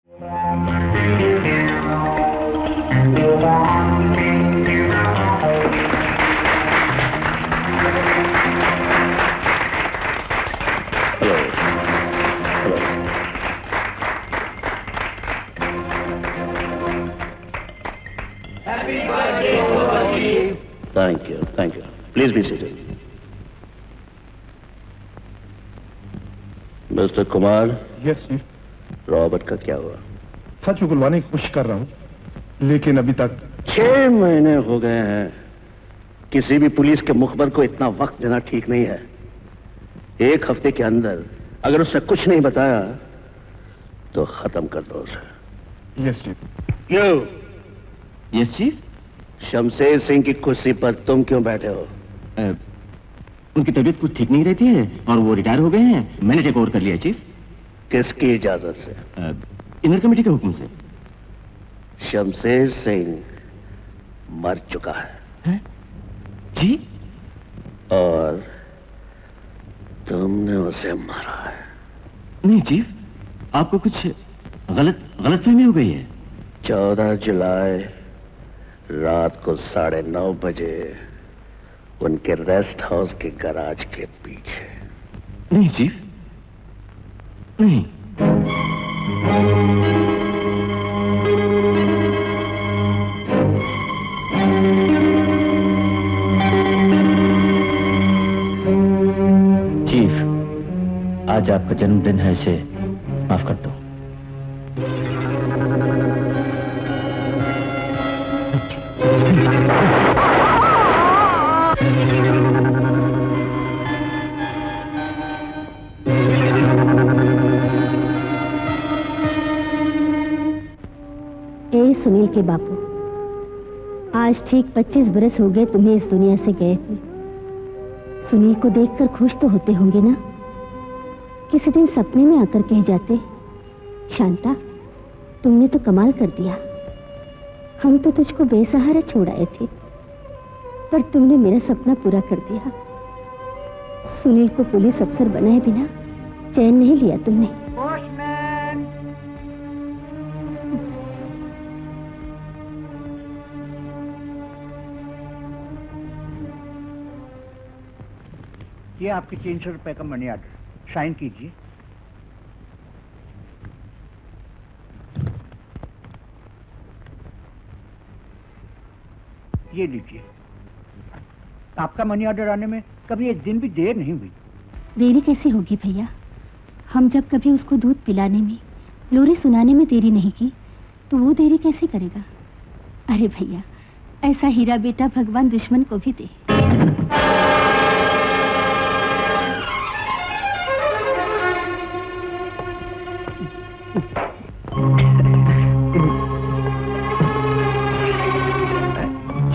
Thank you. Please be seated. Mr. Kumar. Yes, Chief. Robert का क्या हुआ? सच उगलवाने की कोशिश कर रहा हूँ, लेकिन अभी तक 6 महीने हो गए हैं। किसी भी पुलिस के मुखबर को इतना वक्त देना ठीक नहीं है। 1 हफ्ते के अंदर अगर उसने कुछ नहीं बताया तो खत्म कर दो उसे। Yes chief. Yes chief. Shamsher Singh की कुर्सी पर तुम क्यों बैठे हो? उनकी तबीयत कुछ ठीक नहीं रहती है और वो रिटायर हो गए हैं। मैंने टेक ओवर कर लिया चीफ। किसकी इजाजत से? इनर कमेटी के हुक्म से। शमशेर सिंह मर चुका है जी? और तुमने उसे मारा है। नहीं चीफ, आपको कुछ गलतफहमी हो गई है। 14 जुलाई रात को 9:30 बजे उनके रेस्ट हाउस के गैराज के पीछे। नहीं चीफ, नहीं। चीफ, आज आपका जन्मदिन है, इसे माफ कर दो। सुनील के बापू, आज ठीक 25 बरस हो गए तुम्हें इस दुनिया से गए हुए। सुनील को देखकर खुश तो होते होंगे ना? किसी दिन सपने में आकर कह जाते, शांता तुमने तो कमाल कर दिया, हम तो तुझको बेसहारा छोड़ आए थे, पर तुमने मेरा सपना पूरा कर दिया। सुनील को पुलिस अफसर बनाए बिना चैन नहीं लिया तुमने। ये आपके 300 रुपए का मनी ऑर्डर, साइन कीजिए। ये लीजिए। आपका मनी ऑर्डर आने में कभी एक दिन भी देर नहीं हुई। देरी कैसी होगी भैया? हम जब कभी उसको दूध पिलाने में, लोरी सुनाने में देरी नहीं की, तो वो देरी कैसे करेगा? अरे भैया, ऐसा हीरा बेटा भगवान दुश्मन को भी दे।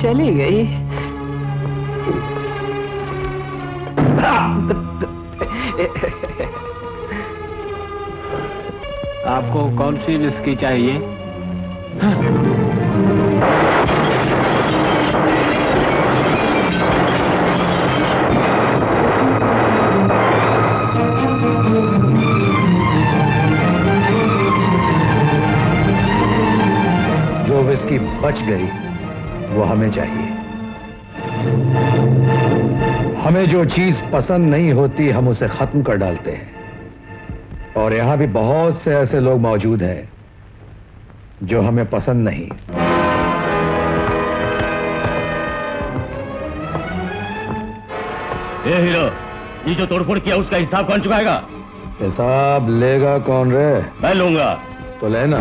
चली गई। आपको कौन सी विस्की चाहिए? जो विस्की बच गई वो हमें चाहिए। हमें जो चीज पसंद नहीं होती हम उसे खत्म कर डालते हैं, और यहां भी बहुत से ऐसे लोग मौजूद हैं जो हमें पसंद नहीं। ए हीरो, ये जो तोड़फोड़ किया उसका हिसाब कौन चुकाएगा? हिसाब लेगा कौन रे? मैं लूंगा। तो लेना।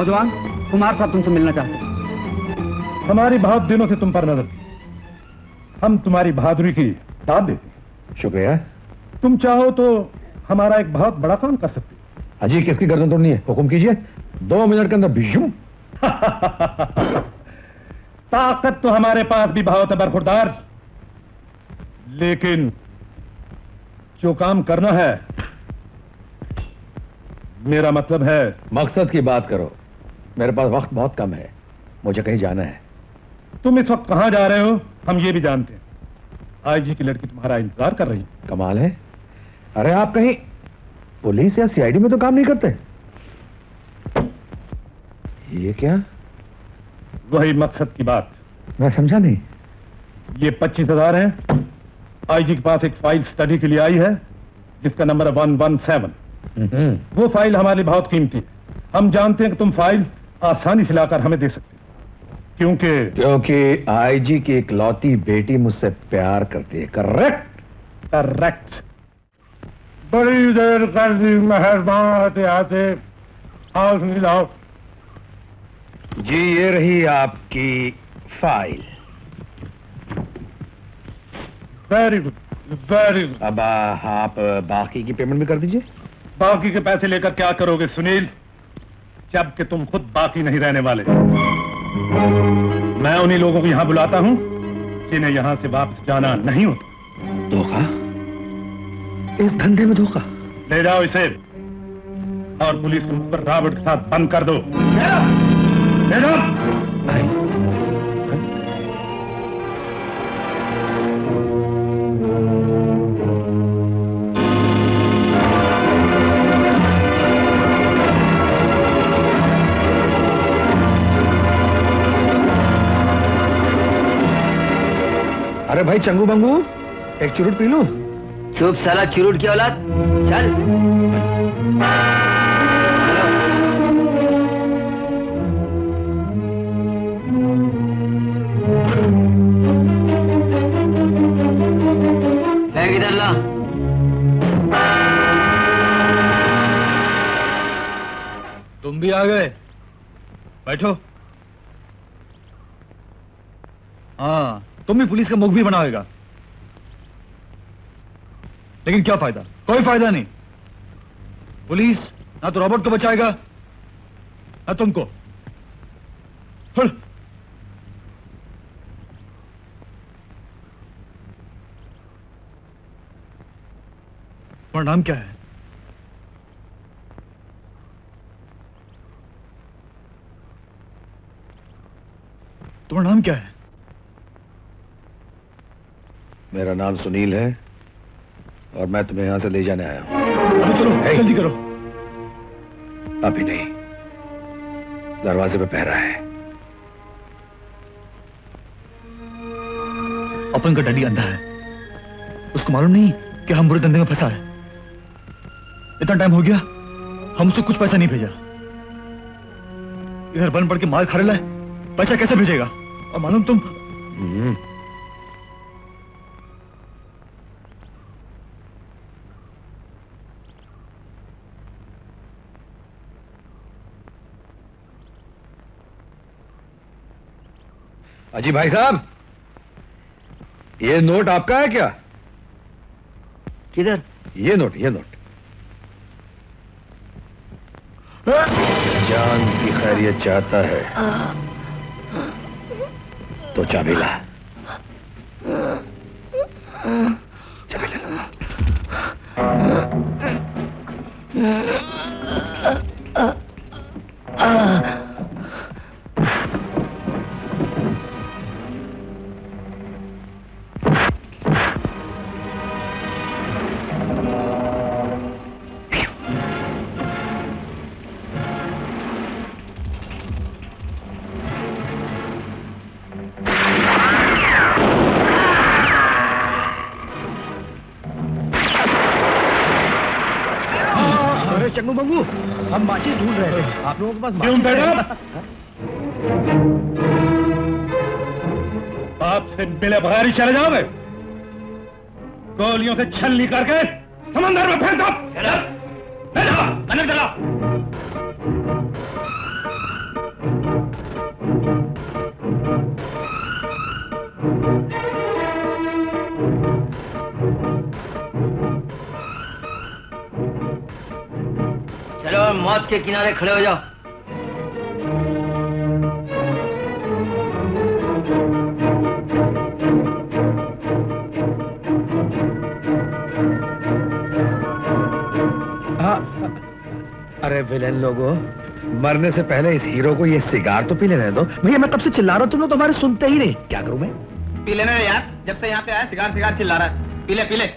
नौजवान, कुमार साहब तुमसे मिलना चाहते हैं। हमारी बहुत दिनों से तुम पर नजर थी, हम तुम्हारी बहादुरी की दाद देते हैं। शुक्रिया। तुम चाहो तो हमारा एक बहुत बड़ा काम कर सकते हो। अजी, किसकी गर्दन तोड़नी है? हुक्म कीजिए, 2 मिनट के अंदर बिजूम। ताकत तो हमारे पास भी बहुत है बरखुरदार, लेकिन जो काम करना है, मेरा मतलब है। मकसद की बात करो, मेरे पास वक्त बहुत कम है, मुझे कहीं जाना है। तुम इस वक्त कहां जा रहे हो हम ये भी जानते हैं। आईजी की लड़की तुम्हारा इंतजार कर रही है। कमाल है। अरे आप कहीं पुलिस या सीआईडी में तो काम नहीं करते? ये क्या? वही मकसद की बात। मैं समझा नहीं। ये 25,000 है। आईजी के पास एक फाइल स्टडी के लिए आई है जिसका नंबर है 117। वो फाइल हमारे लिए बहुत कीमती है। हम जानते हैं कि तुम फाइल आसानी से लाकर हमें दे सकते हो, क्योंकि आईजी की इकलौती बेटी मुझसे प्यार करती है। करेक्ट? करेक्ट। बड़ी देर कर दी, मेहरबान आते आते। आओ सुनील, आओ। जी, ये रही आपकी file. Very good, very good. अब आप बाकी की पेमेंट भी कर दीजिए। बाकी के पैसे लेकर क्या करोगे सुनील, जबकि तुम खुद बाकी नहीं रहने वाले। मैं उन्हीं लोगों को यहां बुलाता हूं जिन्हें यहां से वापस जाना नहीं होता। धोखा? इस धंधे में धोखा? ले जाओ इसे और पुलिस के मुख पर रावट के साथ बंद कर दो। ले जाओ। अरे भाई चंगू बंगू, एक चुरुट पी लूं? चुप साला चुरुट की औलाद, चल। बैग इधर ला। तुम भी आ गए, बैठो। हाँ, तुम भी पुलिस का मुखबिर बनाएगा, लेकिन क्या फायदा? कोई फायदा नहीं। पुलिस ना तो रॉबर्ट को बचाएगा ना तुमको। तुम्हारा नाम क्या है? तुम्हारा नाम क्या है? मेरा नाम सुनील है और मैं तुम्हें यहां से ले जाने आया हूं। अरे चलो, जल्दी करो। अभी नहीं, दरवाजे पे पहरा है। अपन का डैडी अंधा है, उसको मालूम नहीं कि हम बुरे धंधे में फंसा है। इतना टाइम हो गया, हम उसको कुछ पैसा नहीं भेजा। इधर बन पड़ के माल खा रहा है, पैसा कैसे भेजेगा? और मालूम तुम अजी भाई साहब, ये नोट आपका है क्या? किधर? ये नोट, ये नोट। जान की खैरियत चाहता है तो चाबी ला। चाबी ला। चंगू बंगू, हम माचिस ढूंढ रहे थे, आप लोगों के पास क्यों मैडम? बाप से मिले बगैर ही चले जाओगे? गोलियों से छलनी करके समंदर में फेंक दो। चलो मौत के किनारे खड़े हो जाओ। अरे विलेन लोगों, मरने से पहले इस हीरो को ये सिगार तो पी लेने दो। भैया मैं कब से चिल्ला रहा हूं, तुम लोग तुम्हारे सुनते ही नहीं। क्या करूं मैं? पी लेना यार, जब से यहाँ पे आया सिगार सिगार चिल्ला रहा है। पी ले पी ले।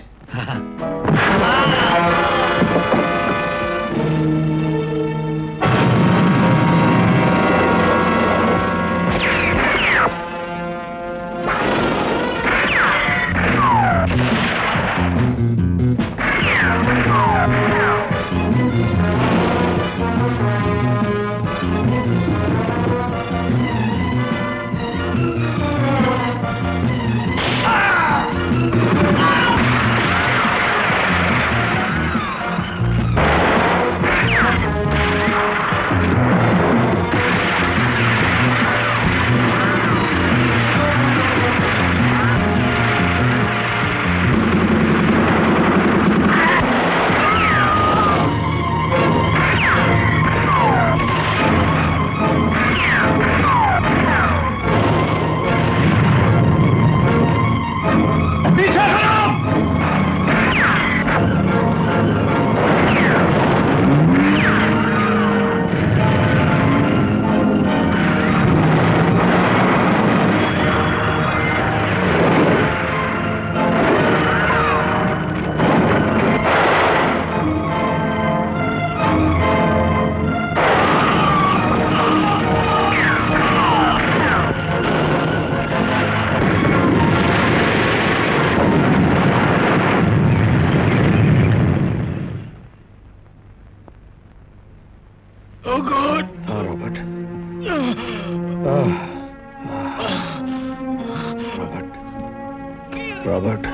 रॉबर्ट,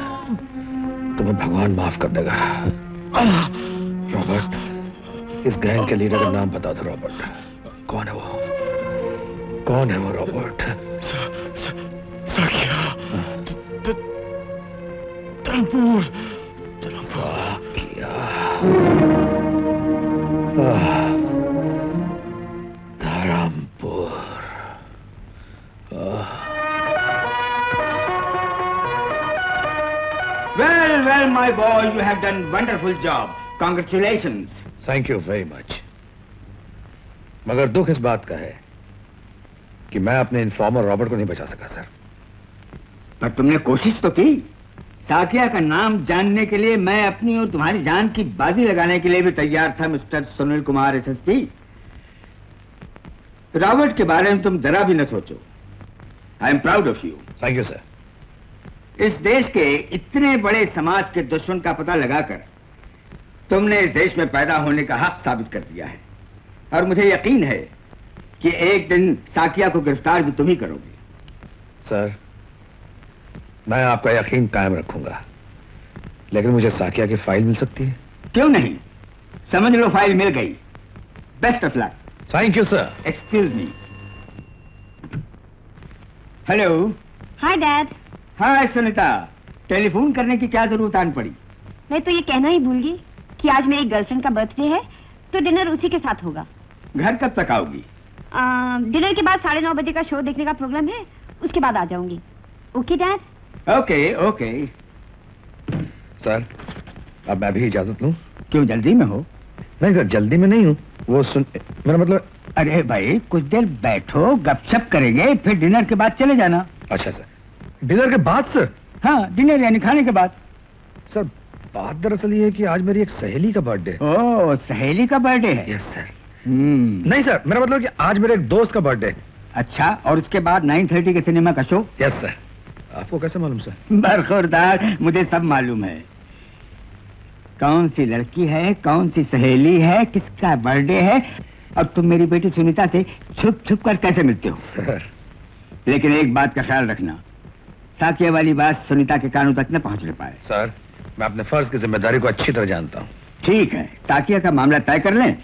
तुम्हें भगवान माफ कर देगा। रॉबर्ट, इस गैंग के लीडर का नाम बता दो। रॉबर्ट, कौन है वो? कौन है वो Robert? Saikia. Dharampur. Saikia. Dharampur. Well, my boy, you have done wonderful job. Congratulations. Thank you very much. मगर दुख इस बात का है कि मैं अपने इन्फॉर्मर रॉबर्ट को नहीं बचा सका सर। पर तुमने कोशिश तो की। साकिया का नाम जानने के लिए मैं अपनी और तुम्हारी जान की बाजी लगाने के लिए भी तैयार था, mister Sunil Kumar SSP. Robert के बारे में तुम जरा भी न सोचो। I am proud of you. Thank you sir. इस देश के इतने बड़े समाज के दुश्मन का पता लगाकर तुमने इस देश में पैदा होने का हक साबित कर दिया है, और मुझे यकीन है कि एक दिन साकिया को गिरफ्तार भी तुम ही करोगे। सर, मैं आपका यकीन कायम रखूंगा, लेकिन मुझे साकिया की फाइल मिल सकती है? क्यों नहीं, समझ लो फाइल मिल गई। Best of luck. Thank you sir. Excuse me. Hello. Hi dad. Hi Sunita, telephone करने की क्या जरूरत आन पड़ी? मैं तो ये कहना ही भूल गई कि आज मेरी गर्लफ्रेंड का बर्थडे है, तो डिनर उसी के साथ होगा। घर कब तक आओगी? डिनर के बाद 9:30 बजे का शो देखने का प्रोग्राम है, उसके बाद आ जाऊंगी। Okay dad? Okay okay. Sir, अब मैं भी इजाजत लूं? क्यों, जल्दी में हो? नहीं सर, जल्दी में नहीं हूं। वो सुन, मेरा मतलब। अरे भाई, कुछ देर बैठो, गपशप करेंगे, फिर डिनर के बाद चले जाना। अच्छा सर। डिनर के बाद सर? हाँ, डिनर यानी खाने के बाद। सर, बात दरअसल ये है कि आज मेरी एक सहेली का बर्थडे है। ओह, सहेली का बर्थडे है? Yes sir. नहीं सर, मेरा मतलब कि आज मेरे एक दोस्त का बर्थडे है। अच्छा, और उसके बाद 9:30 के सिनेमा का शो? Yes sir. आपको कैसे मालूम सर? बरखुरदार, मुझे सब मालूम है। कौन सी लड़की है, कौन सी सहेली है, किसका बर्थडे है, और तुम मेरी बेटी सुनीता से छुप छुप कर कैसे मिलते हो? सर, लेकिन एक बात का ख्याल रखना, साकिया वाली बात सुनीता के कानों तक न पहुंचने पाए। सर, मैं अपने फर्ज की जिम्मेदारी को अच्छी तरह जानता हूँ। ठीक है, साकिया का मामला तय कर लें,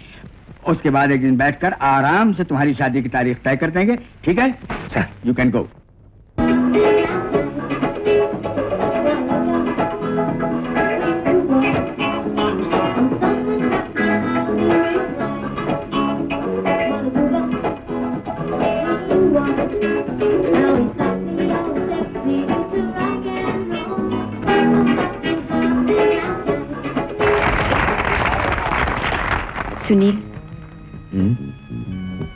उसके बाद एक दिन बैठकर आराम से तुम्हारी शादी की तारीख तय कर देंगे। ठीक है sir? You can go. Sunil,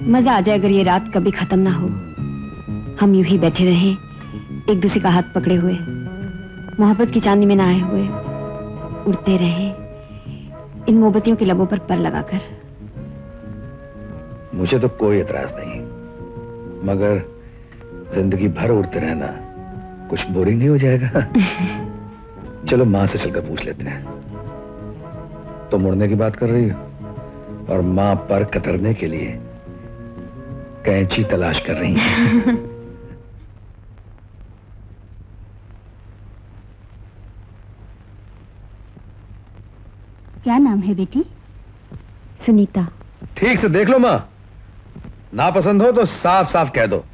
मजा आ जाए अगर ये रात कभी खत्म ना हो। हम यूं ही बैठे रहे, एक दूसरे का हाथ पकड़े हुए, मोहब्बत की चांदनी में नहाए हुए, उड़ते रहे इन मोमबत्तियों के लबों पर लगाकर। मुझे तो कोई एतराज नहीं, मगर जिंदगी भर उड़ते रहना कुछ बोरिंग नहीं हो जाएगा? चलो मां से चलकर पूछ लेते हैं। तो मुड़ने की बात कर रही हो और मां पर कतरने के लिए कैंची तलाश कर रही है। क्या नाम है बेटी? सुनीता। ठीक से देख लो मां, ना पसंद हो तो साफ साफ कह दो,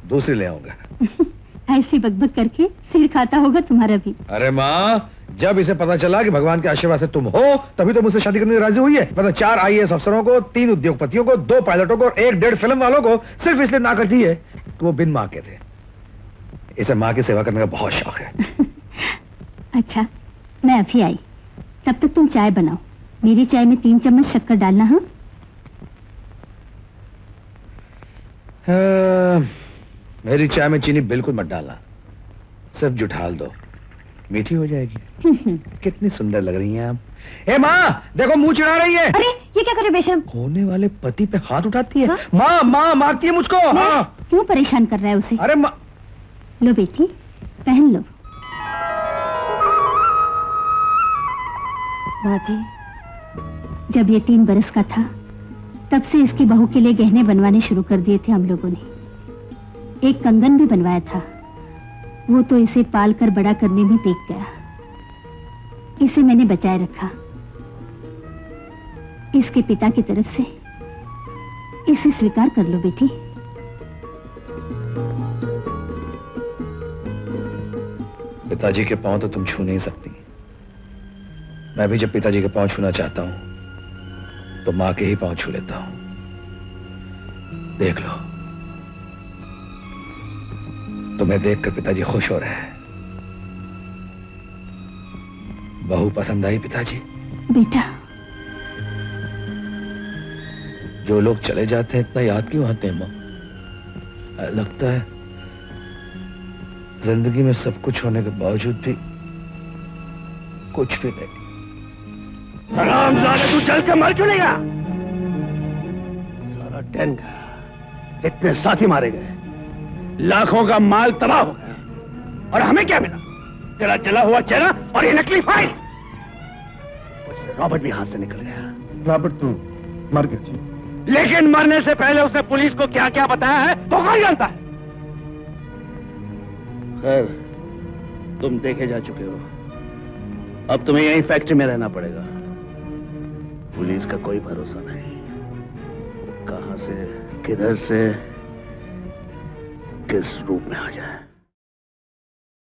दूसरी ले आऊंगा। ऐसी बकबक करके सिर खाता होगा तुम्हारा भी। अरे मां, जब इसे पता चला कि भगवान के आशीर्वाद से तुम हो, तभी तो मुझसे शादी करने की राजी हुई है। मतलब 4 IAS अफसरों को, 3 उद्योगपतियों को, 2 पायलटों को और 1-1.5 फिल्म वालों को सिर्फ इसलिए ना करती है कि वो बिन मां के थे। इसे मां की सेवा करने का बहुत शौक है। अच्छा, मैं अभी आई, तब तक तुम चाय बनाओ। मेरी चाय में 3 चम्मच शक्कर डालना। हाँ, मेरी चाय में चीनी बिल्कुल मत डालना, सिर्फ जुठाल दो, मीठी हो जाएगी। कितनी सुंदर लग रही हैं आप। ए माँ, देखो मुंह चिढ़ा रही है। अरे ये क्या करे बेशर्म? होने वाले पति पे हाथ उठाती है। माँ माँ मारती है मुझको। हाँ, क्यों परेशान कर रहा है उसे? अरे माँ। लो बेटी, पहन लो। माँ जी, जब ये 3 बरस का था, तब से इसकी बहू के लिए गहने बनवाने शुरू कर दिए थे हम लोगों ने। एक कंगन भी बनवाया था, वो तो इसे पाल कर बड़ा करने में बीत गया। इसे मैंने बचाए रखा। इसके पिता की तरफ से इसे स्वीकार कर लो बेटी। पिताजी के पांव तो तुम छू नहीं सकती। मैं भी जब पिताजी के पांव छूना चाहता हूं तो मां के ही पांव छू लेता हूं। देख लो, तुम्हें देखकर पिताजी खुश हो रहे हैं। बहू पसंद आई पिताजी? बेटा, जो लोग चले जाते हैं इतना याद क्यों आते हैं मां? लगता है जिंदगी में सब कुछ होने के बावजूद भी कुछ भी नहीं। हरामजादे, तू चल के मर क्यों नहीं गया? सारा टैन गया, इतने साथी मारे गए, लाखों का माल तबाह हो गया, और हमें क्या मिला? तेरा जला हुआ चेहरा और ये नकली फाइल। उससे रॉबर्ट भी हाथ से निकल गया। रॉबर्ट तो मर गया जी। लेकिन मरने से पहले उसने पुलिस को क्या क्या बताया है तो कौन जानता है? खैर, तुम देखे जा चुके हो, अब तुम्हें यही फैक्ट्री में रहना पड़ेगा। पुलिस का कोई भरोसा नहीं, कहां से, किधर से, किस रूप में आ जाए।